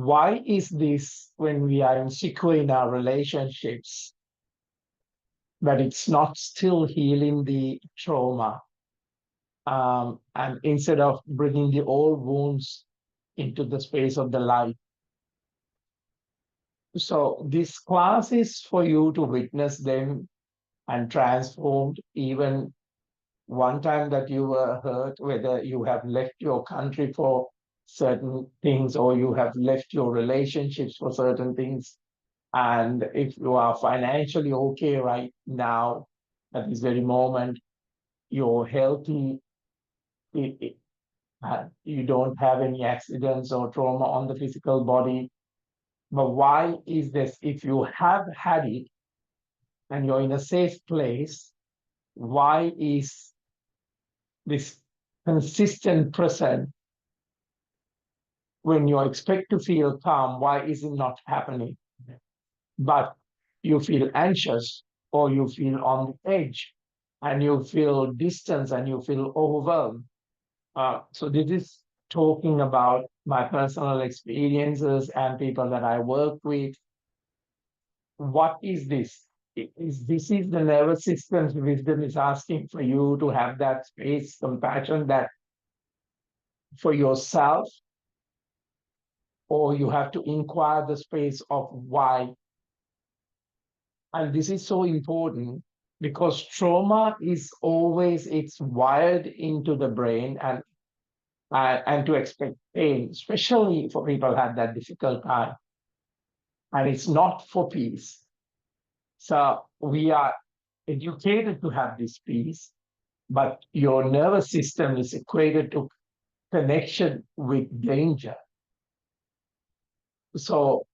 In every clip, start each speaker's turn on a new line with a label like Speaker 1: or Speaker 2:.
Speaker 1: why is this when we are insecure in our relationships, but it's not still healing the trauma? And instead of bringing the old wounds into the space of the light. So this class is for you to witness them and transformed. Even one time that you were hurt, whether you have left your country for certain things or you have left your relationships for certain things. And if you are financially okay right now, at this very moment, you're healthy, you don't have any accidents or trauma on the physical body. But why is this? If you have had it and you're in a safe place, why is this consistent present when you expect to feel calm? Why is it not happening? But you feel anxious or you feel on the edge and you feel distance and you feel overwhelmed. So this is talking about my personal experiences and people that I work with. What is this? This is the nervous system's wisdom is asking for you to have that space, compassion that for yourself, or you have to inquire the space of why. And this is so important because trauma is always, it's wired into the brain and to expect pain, especially for people who had that difficult time. And it's not for peace. So we are educated to have this peace, but your nervous system is equated to connection with danger. So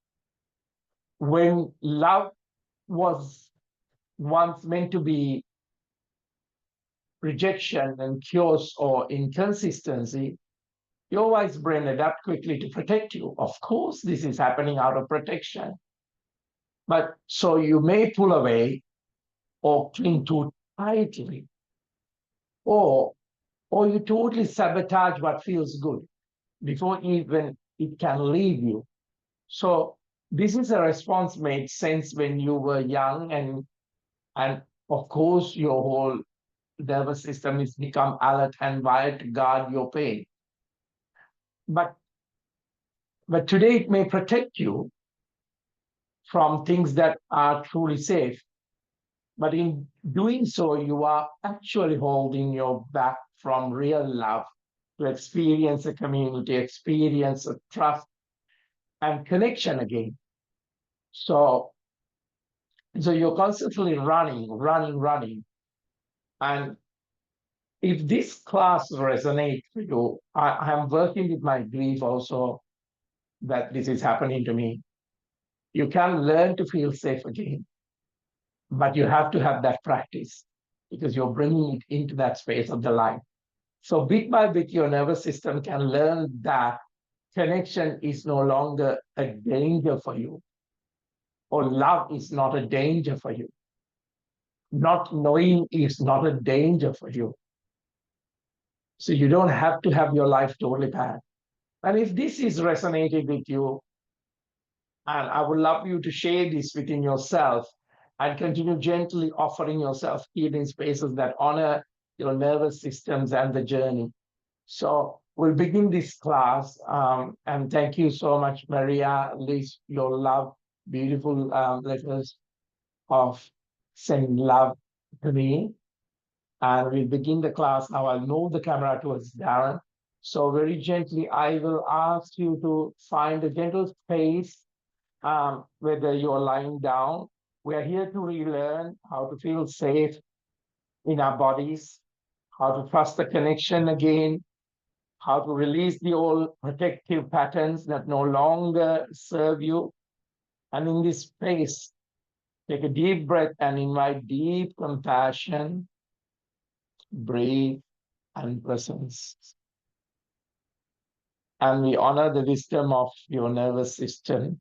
Speaker 1: when love was once meant to be rejection and chaos or inconsistency, your wise brain adapt quickly to protect you. Of course, this is happening out of protection. But so you may pull away or cling too tightly, or you totally sabotage what feels good before even it can leave you. So this is a response made sense when you were young, and of course your whole nervous system is become alert and wired to guard your pain. But today it may protect you from things that are truly safe. But in doing so, you are actually holding your back from real love to experience a community, experience a trust and connection again. So you're constantly running. And if this class resonates with you, I'm working with my grief also that this is happening to me. You can learn to feel safe again, but you have to have that practice because you're bringing it into that space of the light. So bit by bit, your nervous system can learn that connection is no longer a danger for you, or love is not a danger for you. Not knowing is not a danger for you. So you don't have to have your life totally bad. And if this is resonating with you, and I would love you to share this within yourself and continue gently offering yourself healing spaces that honor your nervous systems and the journey. So we'll begin this class. And thank you so much, Maria, Liz, your love, beautiful letters of sending love to me. And we'll begin the class now. I'll move the camera towards Darren. So very gently, I will ask you to find a gentle space, whether you're lying down. We're here to relearn how to feel safe in our bodies, how to trust the connection again, how to release the old protective patterns that no longer serve you. And in this space, take a deep breath and invite deep compassion, breathe, and presence. And we honor the wisdom of your nervous system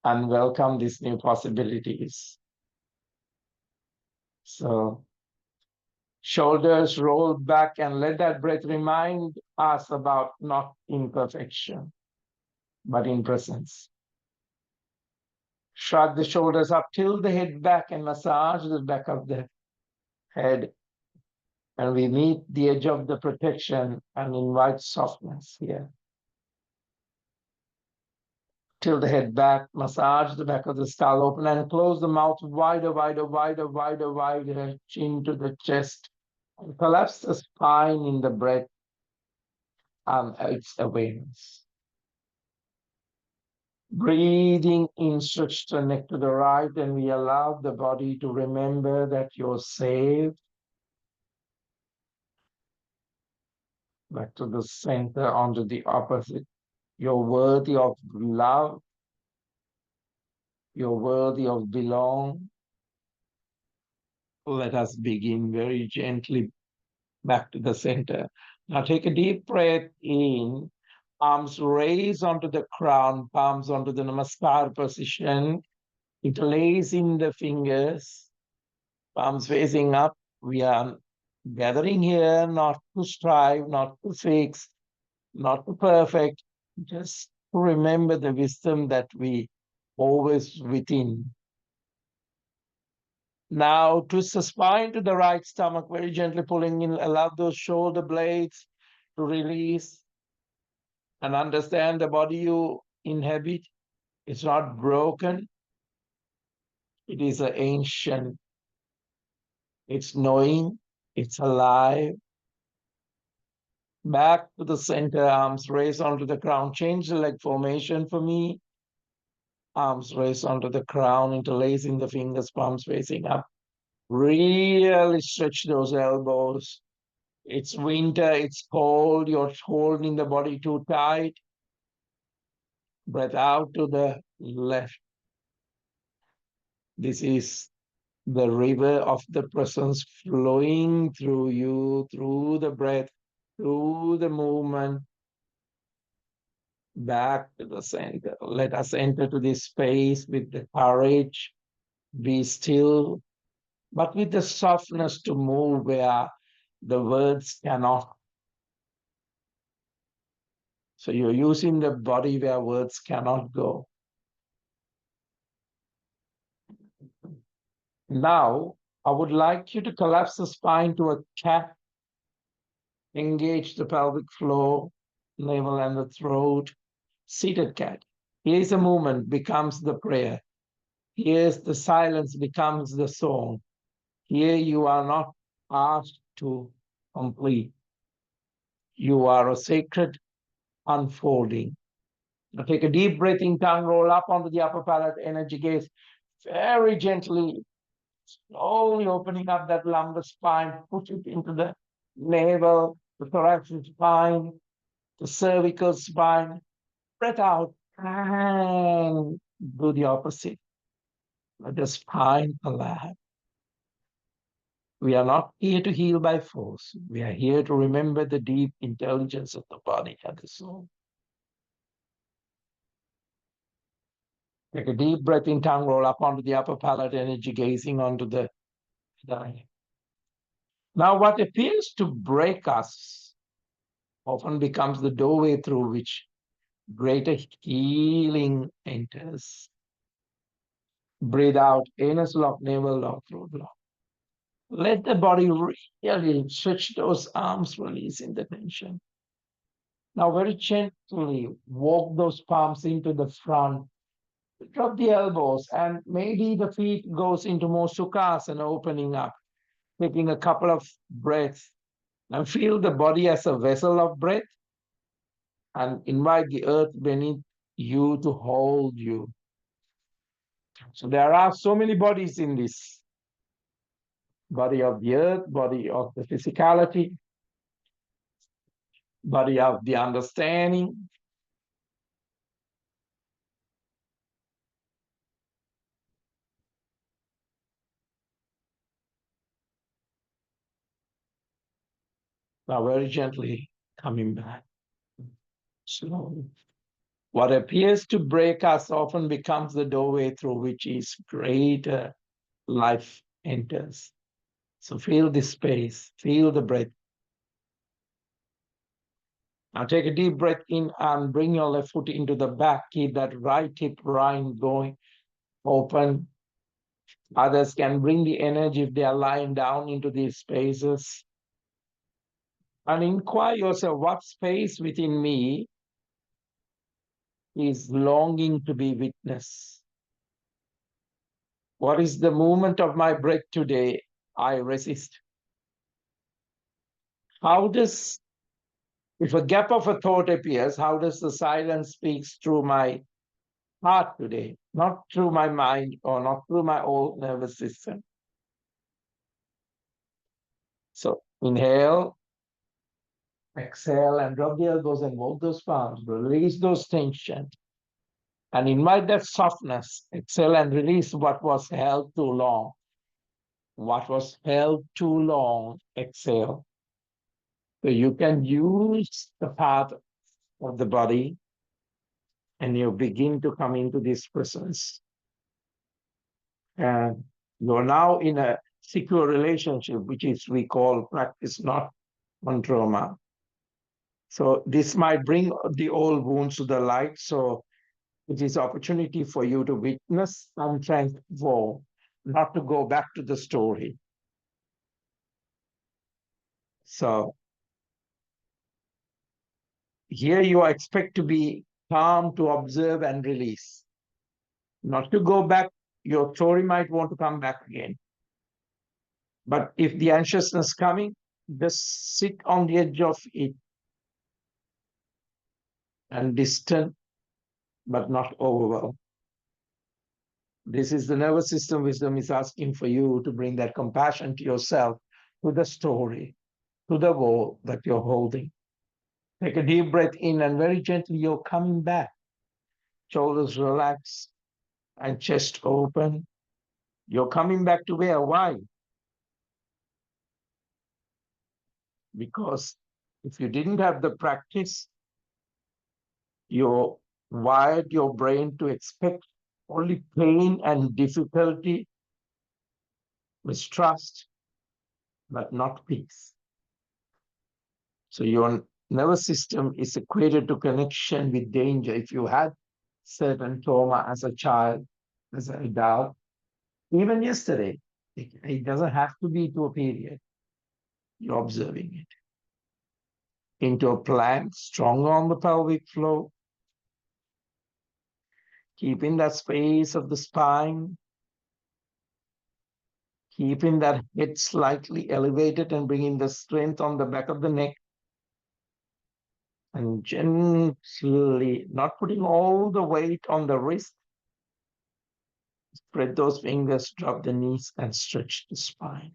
Speaker 1: and welcome these new possibilities. So shoulders rolled back, and let that breath remind us about not imperfection, but in presence. Shrug the shoulders up, tilt the head back and massage the back of the head. And we meet the edge of the protection and invite softness here. Tilt the head back, massage the back of the skull, open and close the mouth wider, wider, wider, wider, wider, chin to the chest. And collapse the spine in the breath and its awareness. Breathing in, stretch the neck to the right, and we allow the body to remember that you're safe. Back to the center, onto the opposite. You're worthy of love. You're worthy of belong. Let us begin very gently back to the center. Now take a deep breath in. Arms raised onto the crown, palms onto the namaskar position. Interlacing the fingers, palms facing up. We are gathering here not to strive, not to fix, not to perfect, just to remember the wisdom that we always within. Now twist the spine to the right stomach, very gently pulling in, allow those shoulder blades to release and understand the body you inhabit. It's not broken. It is an ancient. It's knowing, it's alive. Back to the center, arms raised onto the crown. Change the leg formation for me. Arms raised onto the crown, interlacing the fingers, palms facing up. Really stretch those elbows. It's winter, it's cold, you're holding the body too tight. Breath out to the left. This is the river of the presence flowing through you, through the breath, through the movement. Back to the center. Let us enter to this space with the courage, be still, but with the softness to move where the words cannot. So you're using the body where words cannot go. Now, I would like you to collapse the spine to a cat, engage the pelvic floor, navel and the throat, seated cat. Here's the movement, becomes the prayer. Here's the silence, becomes the song. Here you are not asked to complete. You are a sacred unfolding. Now take a deep breath in, tongue roll up onto the upper palate, energy gaze. Very gently, slowly opening up that lumbar spine, push it into the navel, the thoracic spine, the cervical spine. Breath out and do the opposite. Let the spine alive. We are not here to heal by force. We are here to remember the deep intelligence of the body and the soul. Take a deep breath in, tongue roll up onto the upper palate, energy gazing onto the thigh. Now, what appears to break us often becomes the doorway through which greater healing enters. Breathe out, anus lock, navel lock, throat lock. Let the body really stretch those arms, releasing the tension. Now, very gently walk those palms into the front. Drop the elbows, and maybe the feet goes into more sukhasana, opening up, taking a couple of breaths. And feel the body as a vessel of breath, and invite the earth beneath you to hold you. So there are so many bodies in this. Body of the earth, body of the physicality, body of the understanding. Now very gently coming back. Slowly. What appears to break us often becomes the doorway through which is greater life enters. So feel this space, feel the breath. Now take a deep breath in and bring your left foot into the back. Keep that right hip line going open. Others can bring the energy if they are lying down into these spaces. And inquire yourself, what space within me is longing to be witnessed? What is the movement of my breath today I resist? How does, if a gap of a thought appears, how does the silence speak through my heart today, not through my mind or not through my old nervous system? So inhale, exhale, and rub the elbows and walk those palms. Release those tensions and invite that softness. Exhale and release what was held too long. What was held too long, exhale. So you can use the part of the body and you begin to come into this presence. And you're now in a secure relationship, which is we call practice not on trauma. So this might bring the old wounds to the light. So it is opportunity for you to witness and transform, not to go back to the story. So here you are expect to be calm, to observe and release, not to go back. Your story might want to come back again. But if the anxiousness coming, just sit on the edge of it and distant, but not overwhelmed. This is the nervous system wisdom is asking for you to bring that compassion to yourself, to the story, to the wall that you're holding. Take a deep breath in and very gently you're coming back. Shoulders relaxed and chest open. You're coming back to where? Why? Because if you didn't have the practice, you wired your brain to expect only pain and difficulty, mistrust, but not peace. So your nervous system is equated to connection with danger. If you had certain trauma as a child, as an adult, even yesterday, it doesn't have to be to a period. You're observing it. Into a plank, stronger on the pelvic floor, keeping that space of the spine, keeping that head slightly elevated and bringing the strength on the back of the neck. And gently, not putting all the weight on the wrist, spread those fingers, drop the knees, and stretch the spine.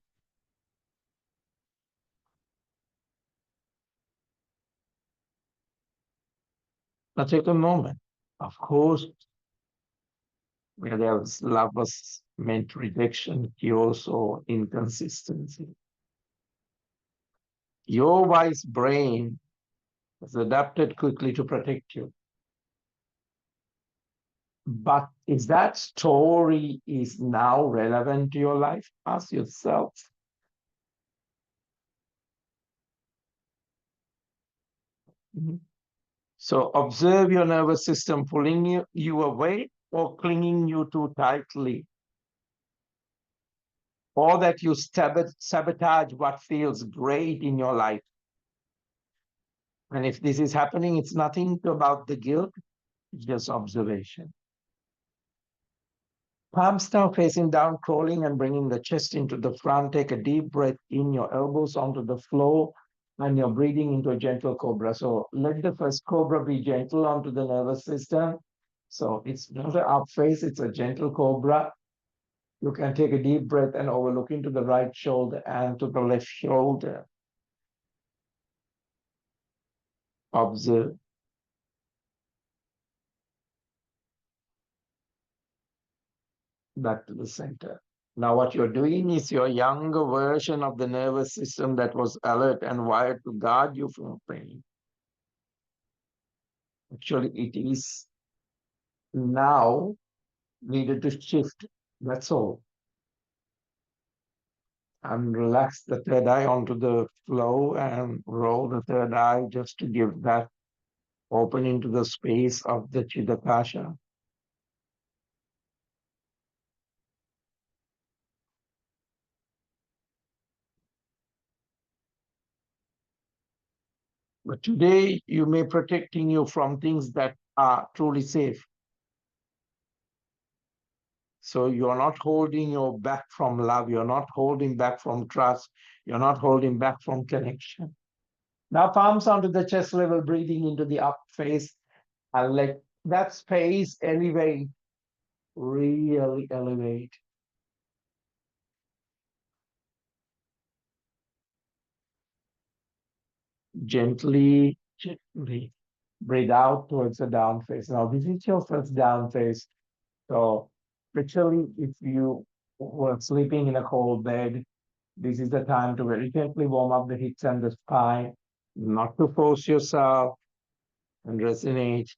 Speaker 1: Now take a moment. Of course, where there's love was meant rejection, chaos, or inconsistency. Your wise brain has adapted quickly to protect you. But is that story is now relevant to your life? Ask yourself. So observe your nervous system pulling you away or clinging you too tightly, or that you sabotage what feels great in your life. And if this is happening, it's nothing about the guilt, it's just observation. Palms now facing down, crawling and bringing the chest into the front. Take a deep breath in, your elbows onto the floor, and you're breathing into a gentle cobra. So let the first cobra be gentle onto the nervous system. So it's not an up face, it's a gentle cobra. You can take a deep breath and overlook into the right shoulder and to the left shoulder. Observe. Back to the center. Now what you're doing is your younger version of the nervous system that was alert and wired to guard you from pain. Actually, it is now needed to shift. That's all. And relax the third eye onto the flow and roll the third eye just to give that opening to the space of the Chidatasha. But today you may protecting you from things that are truly safe. So you're not holding your back from love. You're not holding back from trust. You're not holding back from connection. Now palms onto the chest level, breathing into the up face and let that space elevate, really elevate. Gently, gently breathe out towards the down face. Now this is your first down face. So literally, if you were sleeping in a cold bed, this is the time to very gently warm up the hips and the spine, not to force yourself and resonate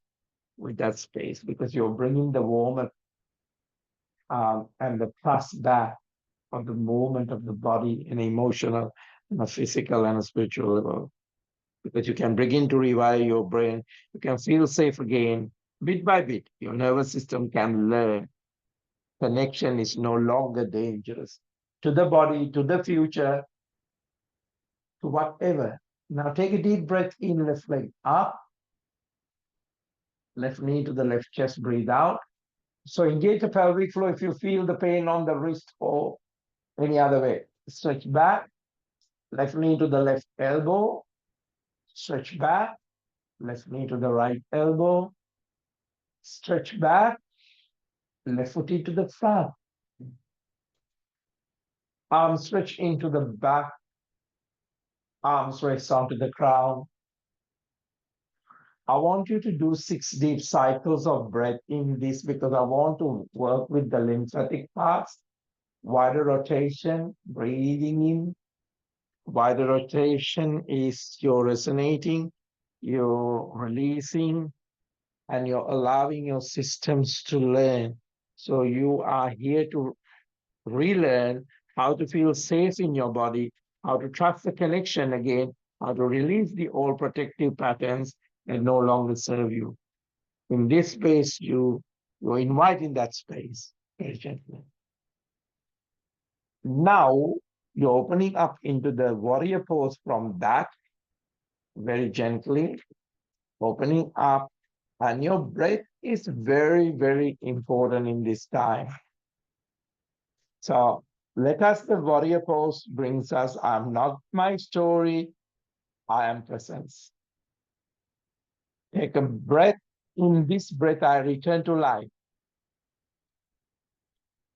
Speaker 1: with that space because you're bringing the warmth and the trust back on the movement of the body and emotional and a physical and a spiritual level. Because you can begin to rewire your brain, you can feel safe again. Bit by bit, your nervous system can learn connection is no longer dangerous to the body, to the future, to whatever. Now take a deep breath in, left leg up, left knee to the left chest, breathe out. So engage the pelvic floor if you feel the pain on the wrist or any other way. Stretch back, left knee to the left elbow, stretch back, left knee to the right elbow, stretch back, left foot into the front, arms stretch into the back, arms rest onto the crown. I want you to do 6 deep cycles of breath in this because I want to work with the lymphatic parts. Wider rotation, breathing in. Wider rotation is you're resonating, you're releasing, and you're allowing your systems to learn. So you are here to relearn how to feel safe in your body, how to trust the connection again, how to release the old protective patterns that no longer serve you. In this space, you invite in that space very gently. Now you're opening up into the warrior pose from that very gently, opening up, and your breath is very, very important in this time. So let us, the warrior pose brings us, I'm not my story, I am presence. Take a breath. In this breath, I return to life.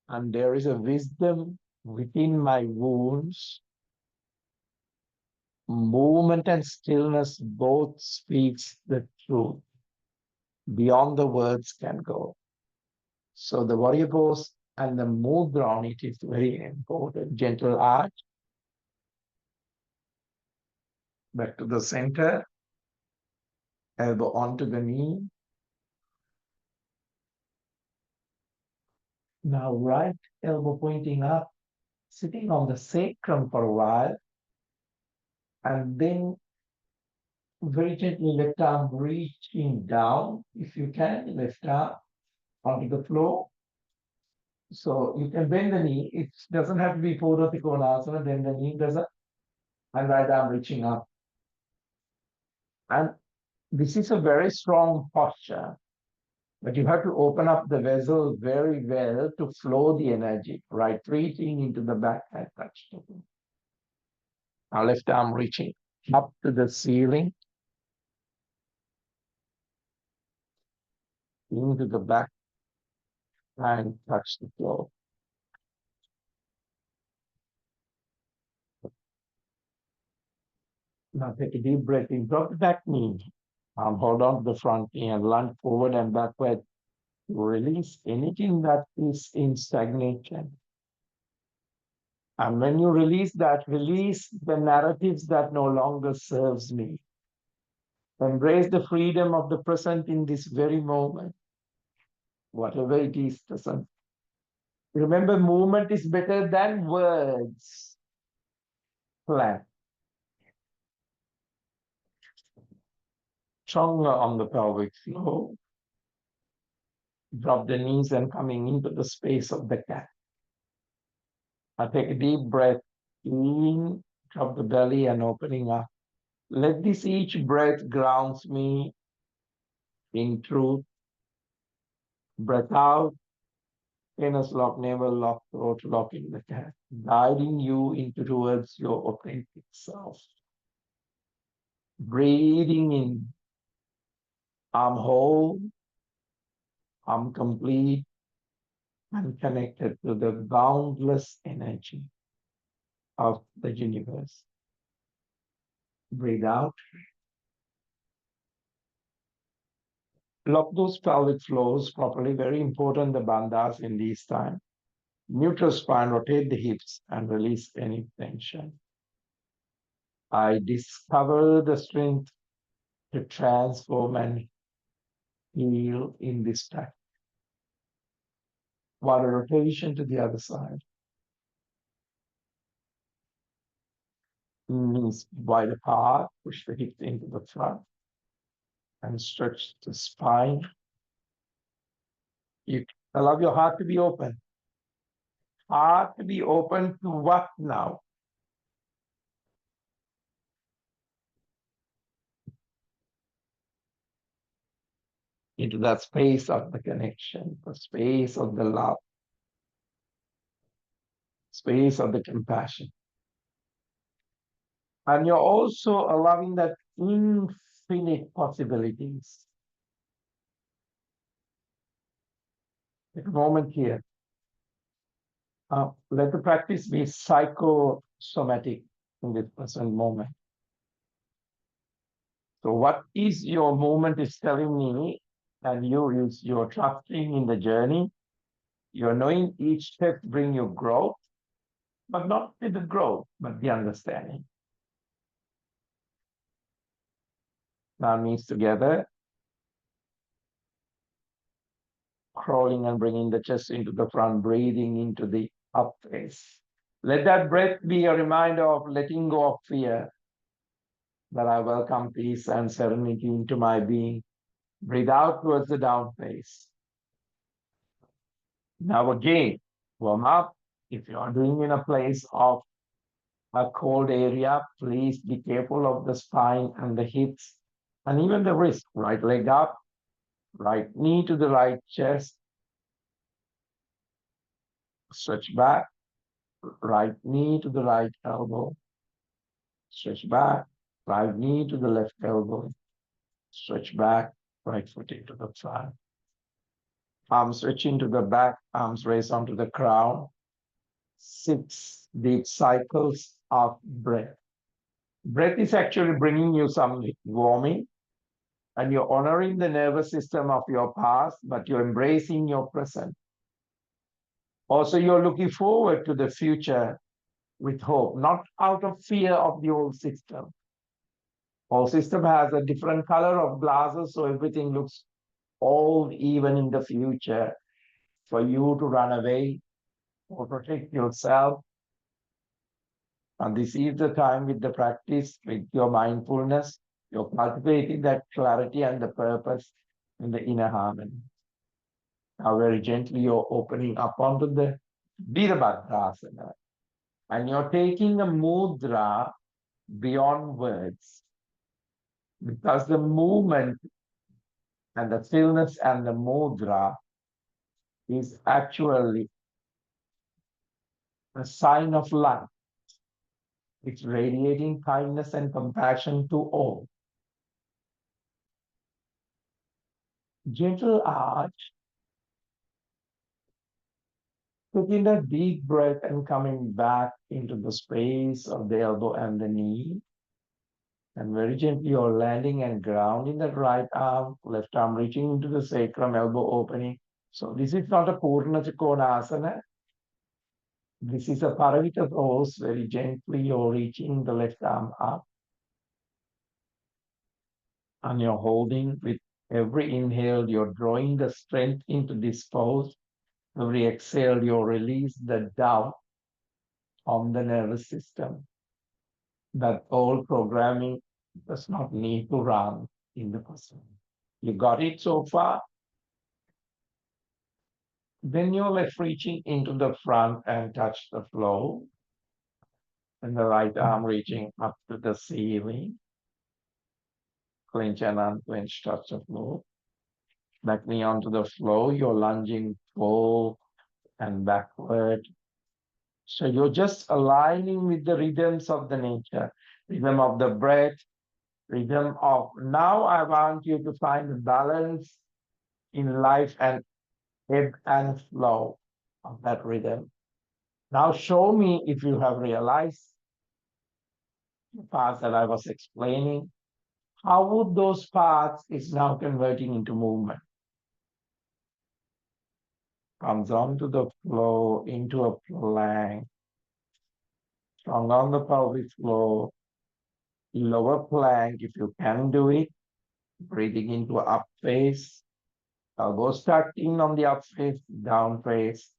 Speaker 1: And there is a wisdom within my wounds. Movement and stillness both speaks the truth. Beyond the words can go. So the warrior pose and the mudra on it is very important. Gentle arch. Back to the center. Elbow onto the knee. Now right elbow pointing up, sitting on the sacrum for a while. And then very gently left arm reaching down, if you can, left arm onto the floor. So you can bend the knee. It doesn't have to be Purva Trikonasana, bend the knee doesn't, and right arm reaching up. And this is a very strong posture, but you have to open up the vessel very well to flow the energy, right? Reaching into the back and touch. Now left arm reaching up to the ceiling, into the back and touch the floor. Now take a deep breath in, drop the back knee. Hold on to the front knee and lunge forward and backward. Release anything that is in stagnation. And when you release that, release the narratives that no longer serves me. Embrace the freedom of the present in this very moment. Whatever it is, present. Remember, movement is better than words. flat, stronger on the pelvic floor. Drop the knees and coming into the space of the cat. I take a deep breath in, drop the belly and opening up. Let this each breath grounds me in truth. Breath out, anus lock, navel lock, throat lock in the cat, guiding you into towards your authentic self. Breathing in, I'm whole, I'm complete, I'm connected to the boundless energy of the universe. Breathe out. Lock those pelvic floors properly. Very important, the bandhas in these times. Neutral spine, rotate the hips and release any tension. I discover the strength to transform and heal in this time. Water rotation to the other side. Knees wide apart, push the hips into the front and stretch the spine. You allow your heart to be open. Heart to be open to what now? Into that space of the connection, the space of the love, space of the compassion. And you're also allowing that infinite possibilities. Take a moment here. Let the practice be psychosomatic in this present moment. So what is your movement is telling me, and you is you're trusting in the journey. You're knowing each step bring you growth, but not with the growth, but the understanding. Now knees together, crawling and bringing the chest into the front, breathing into the up face. Let that breath be a reminder of letting go of fear, that I welcome peace and serenity into my being. Breathe out towards the down face. Now again, warm up. If you are doing in a place of a cold area, please be careful of the spine and the hips and even the wrist. Right leg up, right knee to the right chest. Stretch back, right knee to the right elbow. Stretch back, right knee to the left elbow. Stretch back, right foot into the front. Arms stretching to the back, arms raised onto the crown. 6 deep cycles of breath. Breath is actually bringing you some warming, and you're honoring the nervous system of your past, but you're embracing your present. Also, you're looking forward to the future with hope, not out of fear of the old system. Old system has a different color of glasses, so everything looks old even in the future. For you to run away or protect yourself. And this is the time with the practice, with your mindfulness, you're cultivating that clarity and the purpose in the inner harmony. Now very gently you're opening up onto the Virabhadrasana. And you're taking a mudra beyond words. Because the movement and the stillness and the mudra is actually a sign of light. It's radiating kindness and compassion to all. Gentle arch. Taking a deep breath and coming back into the space of the elbow and the knee. And very gently you're landing and grounding the right arm, left arm reaching into the sacrum, elbow opening. So this is not a Purna Trikonasana. This is a Paravita pose. Very gently you're reaching the left arm up. And you're holding with every inhale, you're drawing the strength into this pose. Every exhale, you release the doubt on the nervous system. That old programming does not need to run in the person. You got it so far? Then you're left reaching into the front and touch the floor, and the right arm reaching up to the ceiling. Clench and unclench, touch the floor. Back knee onto the floor. You're lunging forward and backward. So you're just aligning with the rhythms of the nature, rhythm of the breath, rhythm of. Now I want you to find the balance in life and ebb and flow of that rhythm. Now show me if you have realized the paths that I was explaining. How would those paths is now converting into movement? Comes onto the flow into a plank, strong on the pelvic floor, lower plank if you can do it, breathing into up face, elbows tucked in on the up face, down face,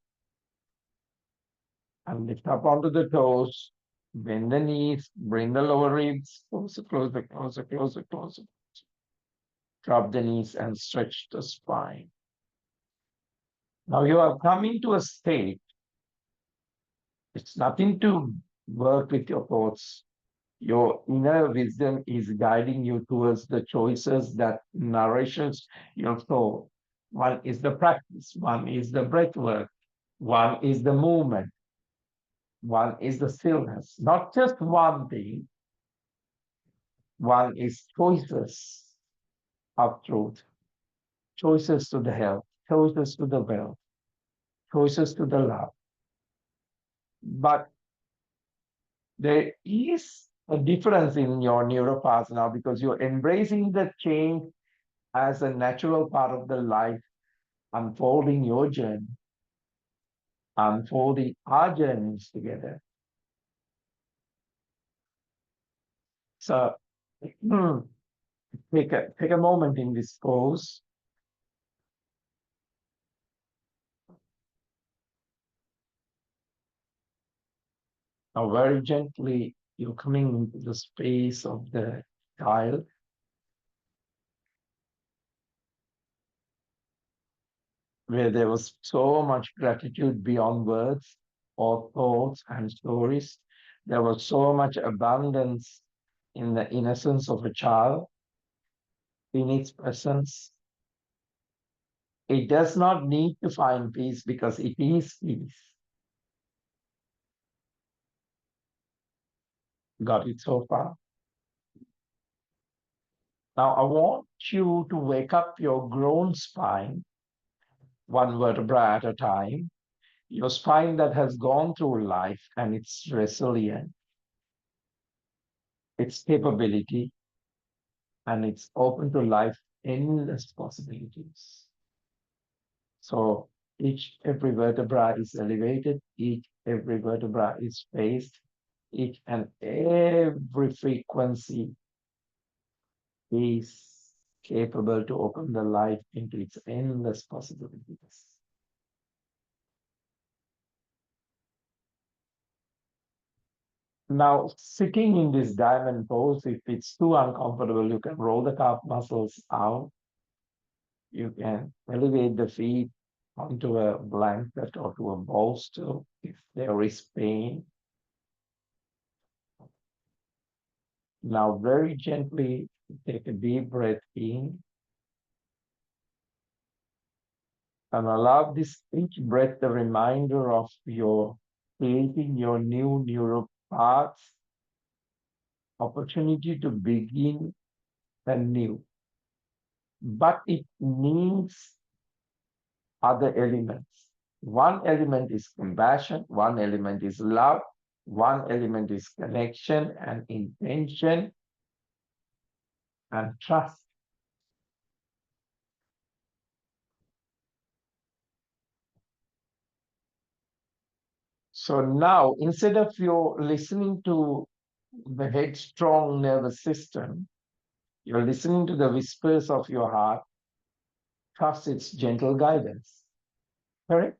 Speaker 1: and lift up onto the toes, bend the knees, bring the lower ribs closer, closer, closer, closer, closer. Drop the knees and stretch the spine. Now you are coming to a state. It's nothing to work with your thoughts. Your inner wisdom is guiding you towards the choices that nourishes your soul. One is the practice, one is the breath work, one is the movement, one is the stillness. Not just one thing, one is choices of truth, choices to the health, choices to the wealth, choices to the love. But there is a difference in your neuropaths now because you're embracing the change as a natural part of the life, unfolding your journey, unfolding our journeys together. So take a moment in this pose. Now very gently you're coming into the space of the child, where there was so much gratitude beyond words or thoughts and stories. There was so much abundance in the innocence of a child, in its presence. It does not need to find peace because it is peace. Got it so far? Now I want you to wake up your grown spine, one vertebra at a time, your spine that has gone through life and it's resilient, its capability, and it's open to life, endless possibilities. So every vertebra is elevated, every vertebra is spaced, each and every frequency is capable to open the life into its endless possibilities. Now, sitting in this diamond pose, if it's too uncomfortable, you can roll the calf muscles out. You can elevate the feet onto a blanket or to a bolster if there is pain. Now, very gently take a deep breath in and allow this each breath a reminder of your creating your new neural paths, opportunity to begin anew. But it needs other elements. One element is compassion, one element is love, one element is connection and intention and trust. So now, instead of you listening to the headstrong nervous system, you're listening to the whispers of your heart, trust its gentle guidance. Correct?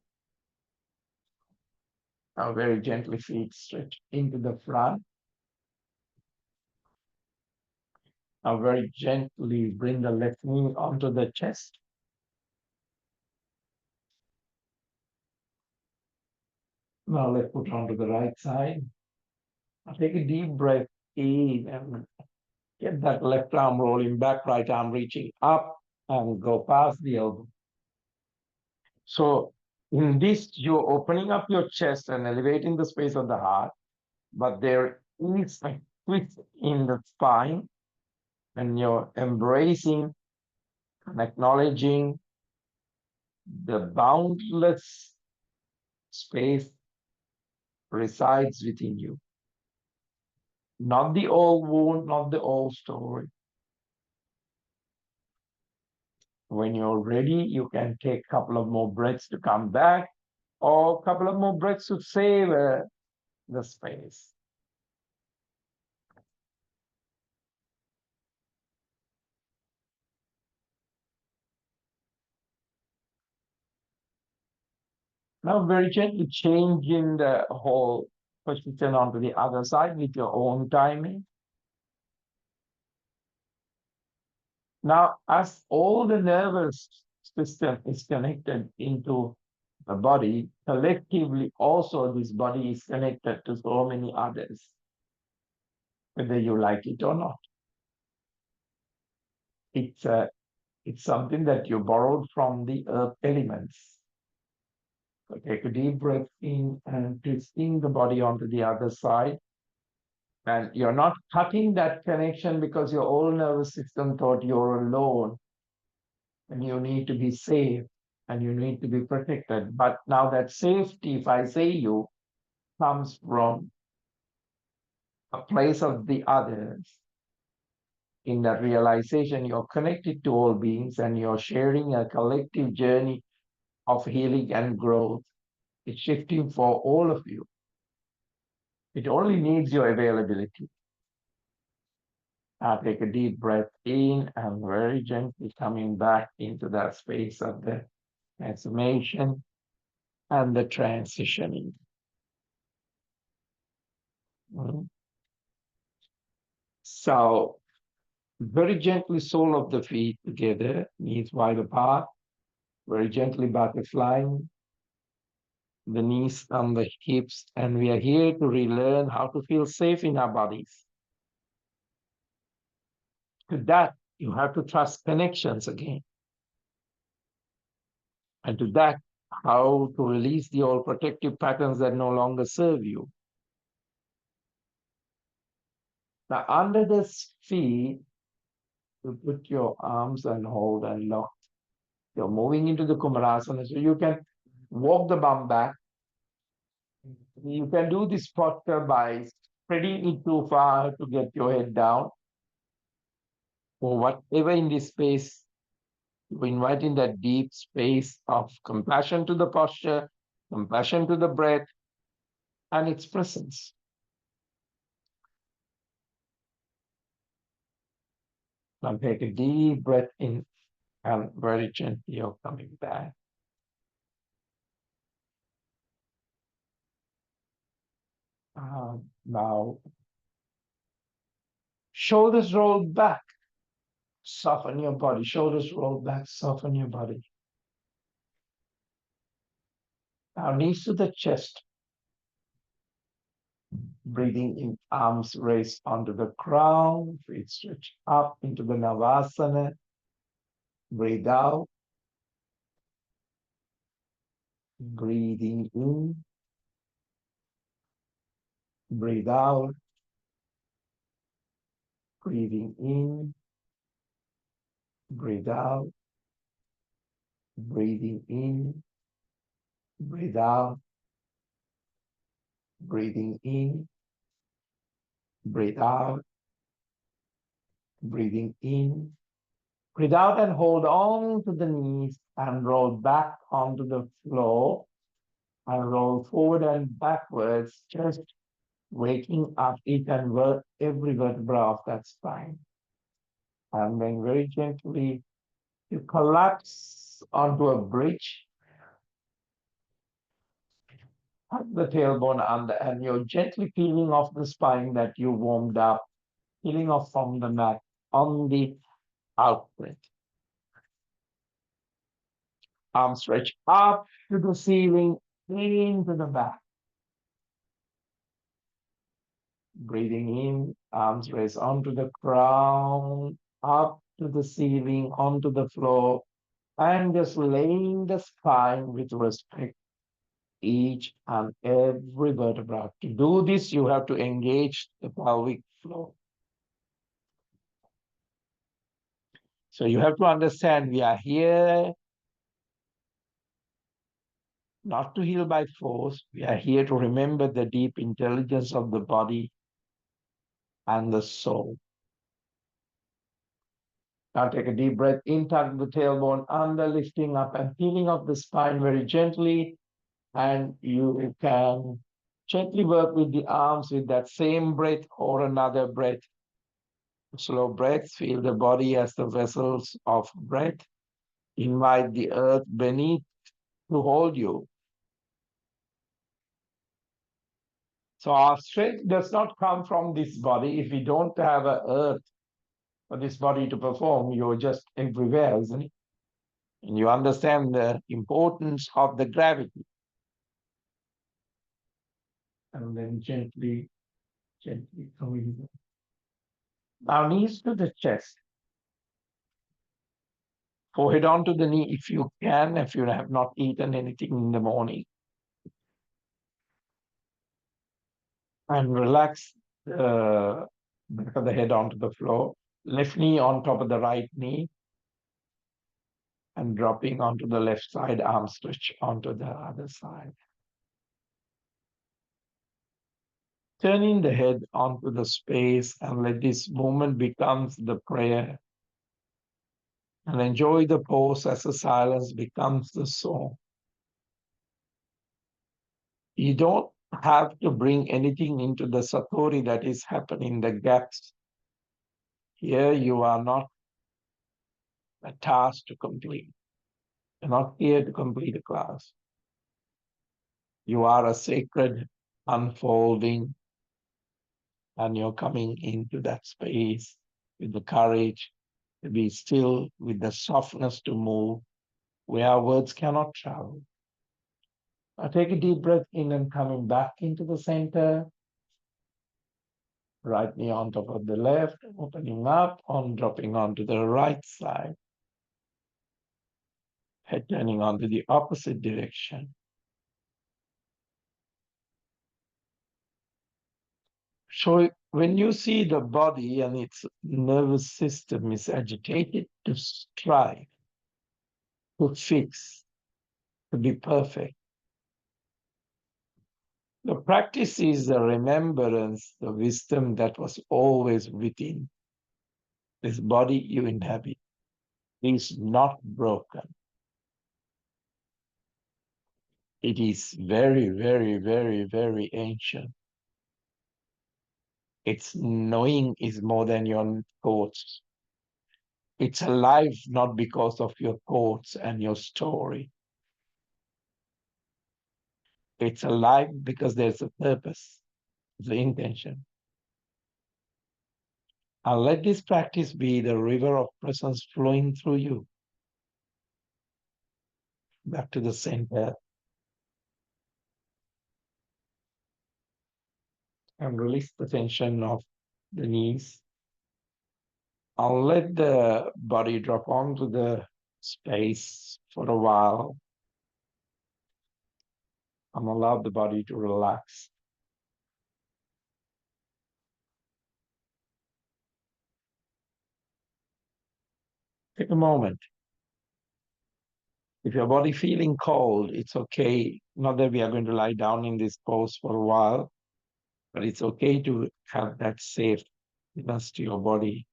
Speaker 1: Now, very gently, feet stretch into the front. Now very gently bring the left knee onto the chest. Now let's put onto the right side. Now take a deep breath in and get that left arm rolling back, right arm reaching up and go past the elbow. So in this, you're opening up your chest and elevating the space of the heart, but there is a twist in the spine, and you're embracing and acknowledging the boundless space resides within you. Not the old wound, not the old story. When you're ready, you can take a couple of more breaths to come back, or a couple of more breaths to savor the space. Now, very gently changing the whole position onto the other side with your own timing. Now, as all the nervous system is connected into the body, collectively also this body is connected to so many others, whether you like it or not. It's something that you borrowed from the earth elements. So take a deep breath in and twisting the body onto the other side. And you're not cutting that connection because your whole nervous system thought you're alone and you need to be safe and you need to be protected. But now that safety, if I say you, comes from a place of the others. In that realization, you're connected to all beings and you're sharing a collective journey of healing and growth. It's shifting for all of you. It only needs your availability. Now take a deep breath in and very gently coming back into that space of the transformation and the transitioning. So very gently sole of the feet together, knees wide apart, very gently butterflying, the knees on the hips, and we are here to relearn how to feel safe in our bodies. To that, you have to trust connections again. And to that, how to release the old protective patterns that no longer serve you. Now, under the feet, you put your arms and hold and lock. You're moving into the Kumarasana, so you can walk the bum back. You can do this posture by spreading it too far to get your head down, or whatever in this space. You invite in that deep space of compassion to the posture, compassion to the breath, and its presence. Now take a deep breath in and very gently you're coming back. Now, shoulders roll back, soften your body. Shoulders roll back, soften your body. Now, knees to the chest. Breathing in, arms raised onto the crown, feet stretch up into the Navasana. Breathe out. Breathing in. Breathe out. Breathing in. Breathe out. Breathing in. Breathe out. Breathing in. Breathe out. Breathing in. Breathe out and hold on to the knees and roll back onto the floor and roll forward and backwards, just waking up each and every vertebra of that spine. And then very gently, you collapse onto a bridge, hug the tailbone under, and you're gently peeling off the spine that you warmed up, peeling off from the mat. on the out breath. Arms stretch up to the ceiling, into the back. Breathing in, arms raise onto the ground, up to the ceiling, onto the floor, and just laying the spine with respect, each and every vertebra. To do this, you have to engage the pelvic floor. So you have to understand we are here not to heal by force. We are here to remember the deep intelligence of the body and the soul. Now take a deep breath in, tuck the tailbone under, lifting up and peeling off the spine very gently. And you can gently work with the arms with that same breath or another breath. Slow breaths, feel the body as the vessels of breath. Invite the earth beneath to hold you. So our strength does not come from this body. If we don't have an earth for this body to perform, you're just everywhere, isn't it? And you understand the importance of the gravity. And then gently coming. Now knees to the chest. Forehead onto the knee if you can, if you have not eaten anything in the morning. And relax the back of the head onto the floor. Left knee on top of the right knee. And dropping onto the left side, arm stretch onto the other side. Turning the head onto the space and let this movement becomes the prayer. And enjoy the pose as the silence becomes the song. You don't have to bring anything into the satori that is happening, the gaps. Here you are not a task to complete. You're not here to complete a class. You are a sacred unfolding, and you're coming into that space with the courage to be still, with the softness to move where words cannot travel. Now take a deep breath in and coming back into the center. Right knee on top of the left, opening up, on dropping onto the right side. Head turning onto the opposite direction. So when you see the body and its nervous system is agitated, to strive, to fix, to be perfect. The practice is the remembrance, the wisdom that was always within. This body you inhabit is not broken. It is very, very, very, very ancient. Its knowing is more than your thoughts. It's alive not because of your thoughts and your story. It's alive because there's a purpose, the intention. And let this practice be the river of presence flowing through you. Back to the center. And release the tension of the knees. I'll let the body drop onto the space for a while. And allow the body to relax. Take a moment. If your body feeling cold, it's okay. Not that we are going to lie down in this pose for a while, but it's okay to have that safeness to your body.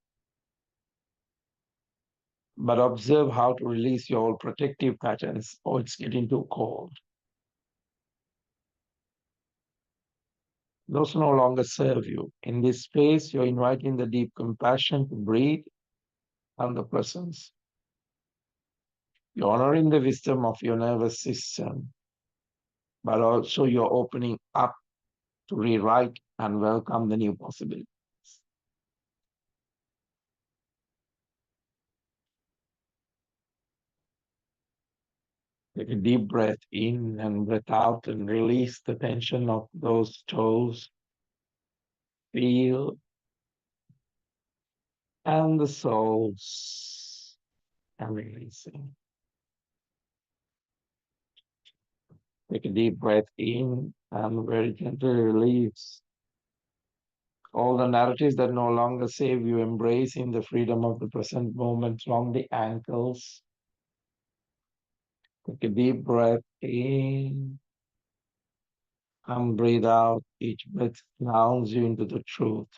Speaker 1: But observe how to release your old protective patterns, or it's getting too cold. Those no longer serve you. In this space, you're inviting the deep compassion to breathe and the presence. You're honoring the wisdom of your nervous system, but also you're opening up to rewrite and welcome the new possibilities. Take a deep breath in and breath out and release the tension of those toes. Feel and the soles and releasing. Take a deep breath in and very gently release all the narratives that no longer save you, embracing the freedom of the present moment from the ankles. Take a deep breath in and breathe out. Each breath grounds you into the truth,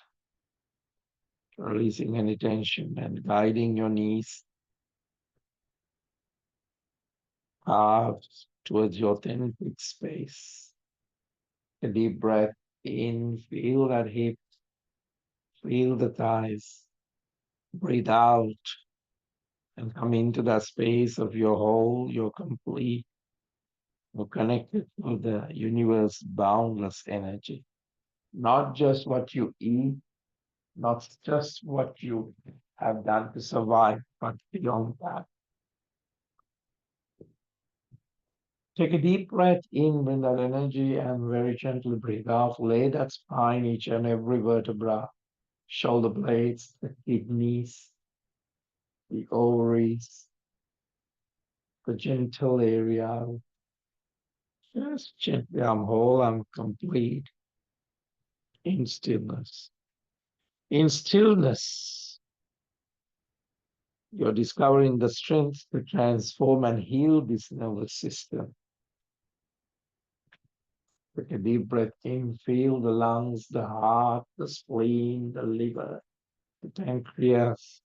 Speaker 1: releasing any tension and guiding your knees out towards your authentic space. A deep breath in, feel that hip, feel the thighs. Breathe out and come into that space of your whole, your complete, you're connected to the universe, boundless energy. Not just what you eat, not just what you have done to survive, but beyond that. Take a deep breath in, bring that energy, and very gently breathe out. Lay that spine, each and every vertebra, shoulder blades, the kidneys, the ovaries, the genital area. Just gently, I'm whole, I'm complete in stillness. In stillness, you're discovering the strength to transform and heal this nervous system. Take a deep breath in, feel the lungs, the heart, the spleen, the liver, the pancreas.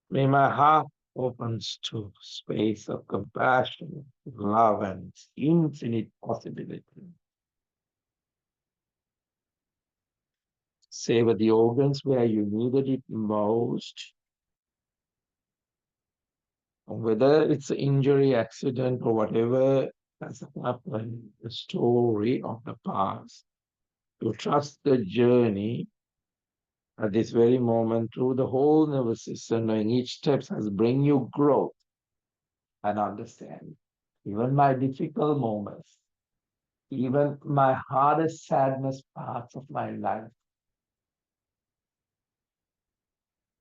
Speaker 1: May my heart opens to space of compassion, love, and infinite possibility. Savor the organs where you needed it most. Whether it's an injury, accident, or whatever has happened, the story of the past. To trust the journey at this very moment through the whole nervous system, knowing each step has bring you growth and understanding. Even my difficult moments, even my hardest sadness parts of my life,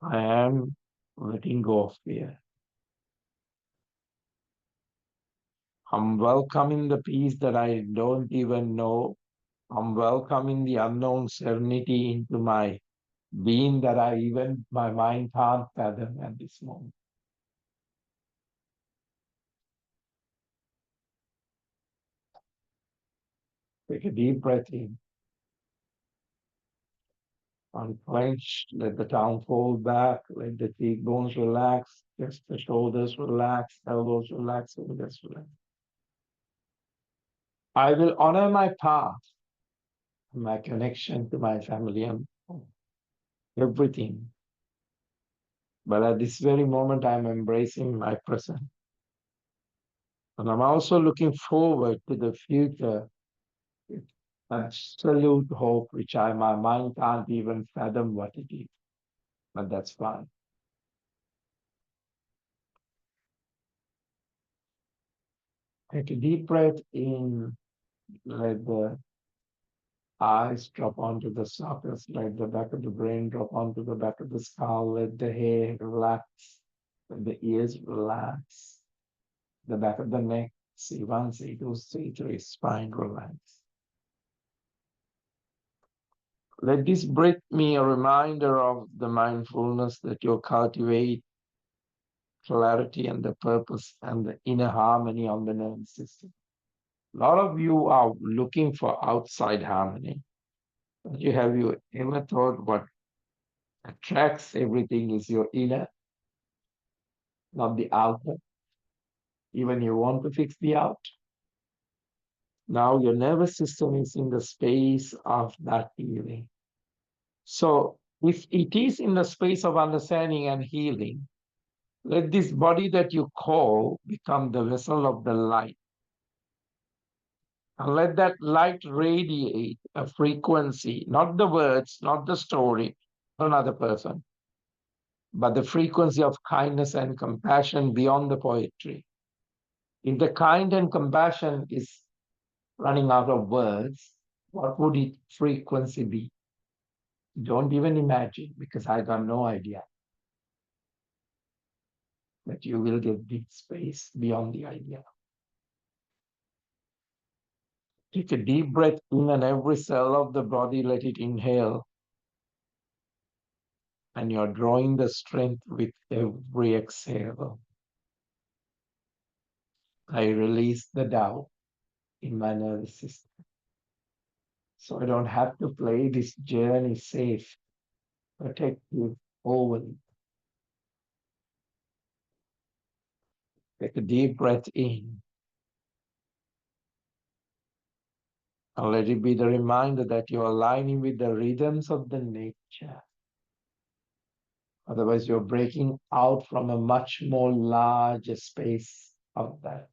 Speaker 1: I am letting go of fear. I'm welcoming the peace that I don't even know. I'm welcoming the unknown serenity into my being that my mind can't fathom at this moment. Take a deep breath in. Unclench, let the tongue fall back, let the cheekbones relax, just the shoulders relax, elbows relax, fingers relax. I will honor my path, my connection to my family and everything. But at this very moment, I'm embracing my present. And I'm also looking forward to the future with absolute hope, which my mind can't even fathom what it is. But that's fine. Take a deep breath in, let the eyes drop onto the surface, let the back of the brain drop onto the back of the skull, let the hair relax, let the ears relax, the back of the neck, C1, C2, C3, spine relax. Let this breath be a reminder of the mindfulness that you cultivate clarity and the purpose and the inner harmony on the nervous system. A lot of you are looking for outside harmony. Have you ever thought what attracts everything is your inner, not the outer? Even you want to fix the out. Now your nervous system is in the space of that healing. So if it is in the space of understanding and healing, let this body that you call become the vessel of the light. And let that light radiate a frequency, not the words, not the story, not another person, but the frequency of kindness and compassion beyond the poetry. If the kind and compassion is running out of words, what would its frequency be? Don't even imagine, because I got no idea. But you will get deep space beyond the idea. Take a deep breath in, and every cell of the body let it inhale. And you're drawing the strength with every exhale. I release the doubt in my nervous system, so I don't have to play this journey safe, protective, overly. Take a deep breath in, and let it be the reminder that you're aligning with the rhythms of the nature. Otherwise, you're breaking out from a much more larger space of that.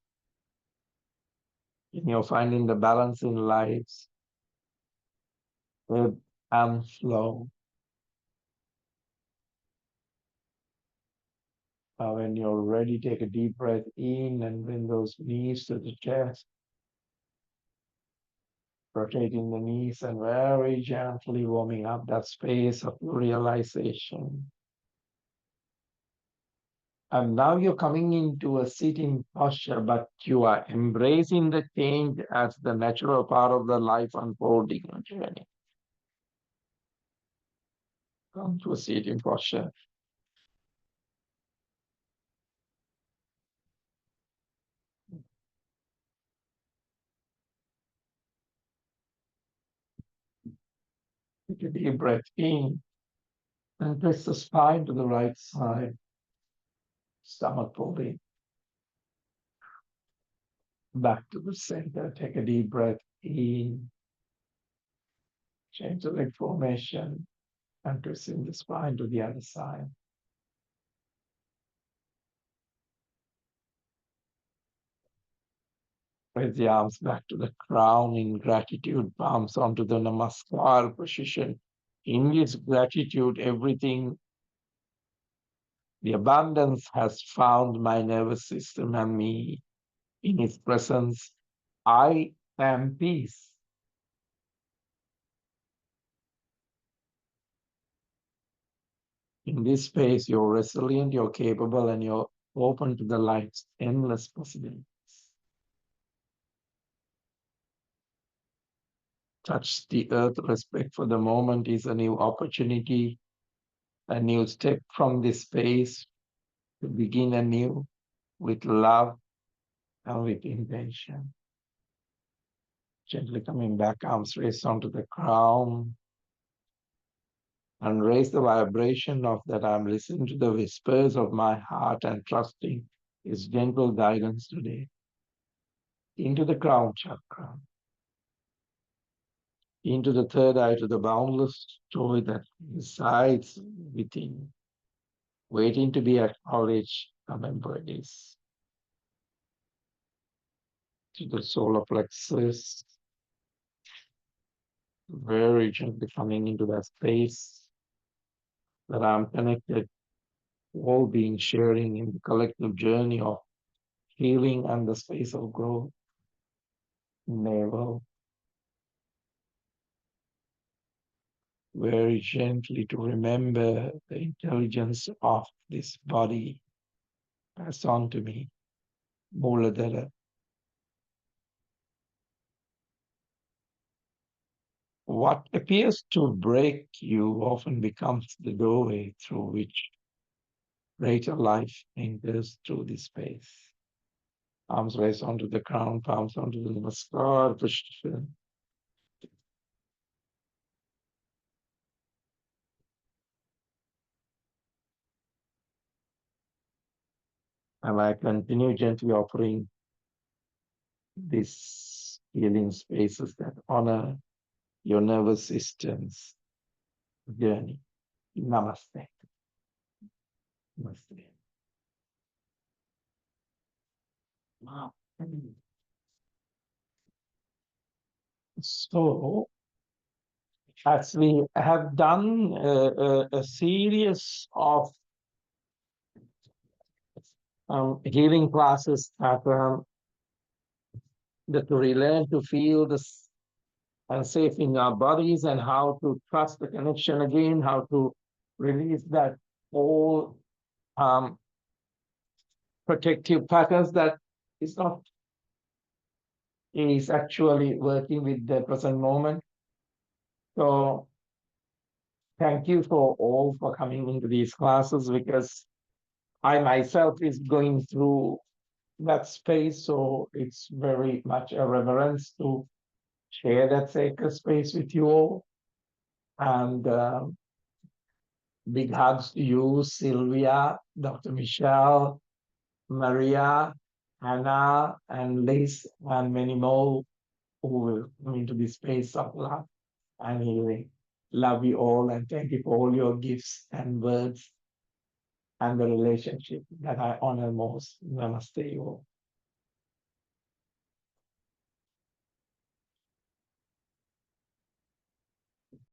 Speaker 1: And you're finding the balance in lives, ebb and flow. When you're ready, take a deep breath in and bring those knees to the chest, rotating the knees and very gently warming up that space of realization. And now you're coming into a sitting posture, but you are embracing the change as the natural part of the life unfolding journey. Come to a sitting posture. Take a deep breath in and twist the spine to the right side, stomach pulling. Back to the center. Take a deep breath in. Change the leg formation and twisting the spine to the other side. Raise the arms back to the crown in gratitude, palms onto the namaskar position. In this gratitude, everything, the abundance has found my nervous system and me. In its presence, I am peace. In this space, you're resilient, you're capable, and you're open to the life's endless possibilities. Touch the earth. Respect for the moment is a new opportunity, a new step from this space to begin anew with love and with intention. Gently coming back, arms raised onto the crown, and raise the vibration of that I'm listening to the whispers of my heart and trusting His gentle guidance today into the crown chakra, into the third eye, to the boundless joy that resides within, waiting to be acknowledged and embraced. To the solar plexus, very gently coming into that space that I'm connected, all being sharing in the collective journey of healing and the space of growth. Navel, very gently to remember the intelligence of this body passed on to me. Muladhara. What appears to break you often becomes the doorway through which greater life enters through this space. Arms raised onto the crown, palms onto the namaskar position. And I continue gently offering these healing spaces that honor your nervous system's journey. Namaste. Namaste. Wow. So, as we have done a series of healing classes that that to relearn to feel this and safe in our bodies, and how to trust the connection again, how to release that whole protective patterns that is not is actually working with the present moment. So thank you for all for coming into these classes, because I myself is going through that space. So it's very much a reverence to share that sacred space with you all. And big hugs to you, Sylvia, Dr. Michelle, Maria, Hannah, and Liz, and many more who will come into this space of love and healing. Love you all, and thank you for all your gifts and words and the relationship that I honor most. Namaste, you all.